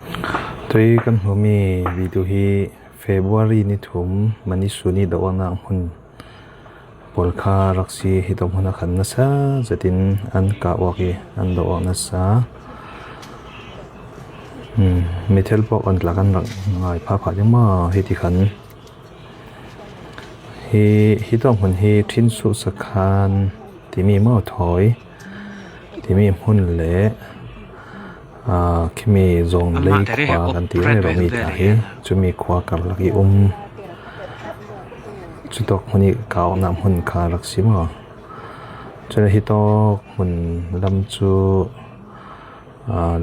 ตัวกันหัวมีวิดีโอที่เฟบรุรีนี่ถุมมันนี่สุนีดาวนังหุ่นปอลคารักษีฮิตมหุนักขันนัสจะตินอันกะวากีอันดาวนัสมิเทลปอกอันหลักอันหลักง่ายพาผ่านยังมาฮิติขันฮิตมหุ่นฮิทินสุสขานที่มีม้อถอยที่มีหุ่นเละคิมีจงเลี้ยขวากันที่เรามีแต่จะมีขวากับลักอีจุดตกมันนี่เก่านำหุ่นคารักษีมาจะได้ฮิตอกหุ่นลำจู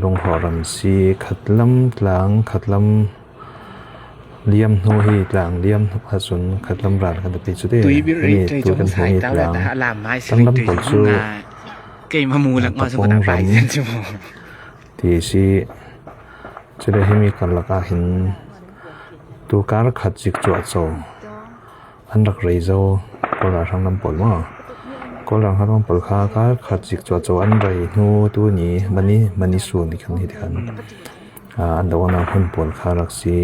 ลงหัวรำซีขัดลำหลังขัดลำเลี้ยมหัวฮีหลังเลี้ยมผสมขัดลำรัดกันแต่ปีจุดเดียวนี่ตัวกันหัวฮีหลังตั้งลำผลจูเกมมูลมาสมบูรณ์ไปชั่วโมงที่สิจะได้ให้มีการลักหินตัวการขัดจิกจวดโซอันรักเรโซก็ลาทางน้ำปลมาก็ลาทางน้ำปลข้าการขัดจิกจวดโซอันไรนูตัวนี้มันนี่ส่วนที่ขันที่ขันอันดาวันคนปลข้ารักษี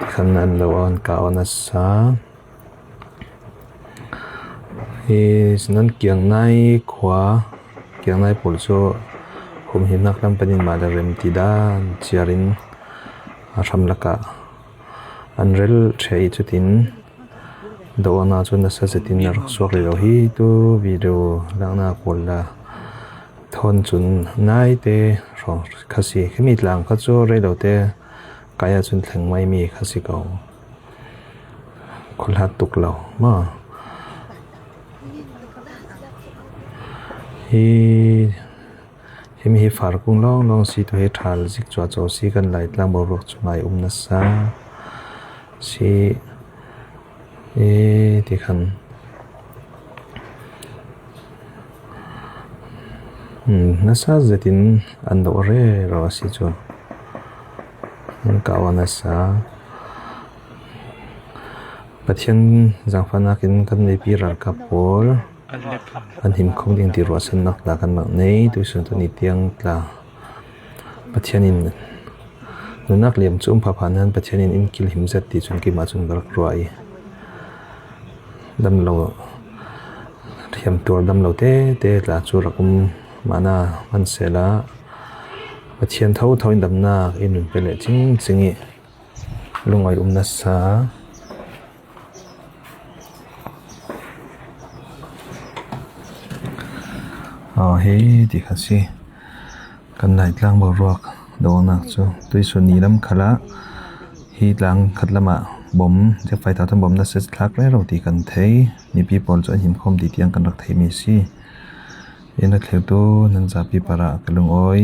ที่ขันอันดาวันกาวนัสสานั้นเกี่ยงในขวาเกี่ยงในปลโซผมเห็นนักลำปนินมาดาเรมติดาเชียรินทำลักะอันเรลเชียจุดินดาวนาจุนนัสจุดินรักสวกเลยฮีตูวิดีโอลังนาโคลาทอนจุนนายเตรอคสีขมิดหลังก็จูเรดเตกายจุนแข็งไม่มีคสีเก่าคนหัดตุกเรามามีฝากุ้งล่องสีตัวเหตุการณ์สิกจวดโจสีกันไหลตามบริบทจุมัยนัสซาสีที่ขันนัสซาจะตินอันดอเร่รอสิจูมันกาวนัสซาปัจจัยจังฟันนักินกันในปีรักกับโอลอันหิมคงเดียงที่รัวสนักลากันแบบนี้ตัวส่วนตัวนี้เตียงลาปัจจัยนี้นุนักเลี้ยมจุ่มผ่าผ่านนั้นปัจจัยนี้อินกิลหิมจัดที่จนกิมาจนบรักรวยดำเราเทียมตัวดำเราเต้ลาจูรักุมมานามันเสละปัจจัยเท่าอินดำนาอินุนเป็นเลยจริงๆลุงไอนัสซาเฮ้ที่ข้าศึกกันไหลกลางบรอกโดนนักจูตัวส่วนนี้ลำขละฮีหลังขัดละมาบ่มจะไฟท้าทำบ่มนัสเซสลักและเราตีกันเทยนี่ปีปอลจะหิมคมตีเตียงกันรักเทมิซี่ยันนักเลี้ยวตัวนันจะปีปาระกันลงอ้อย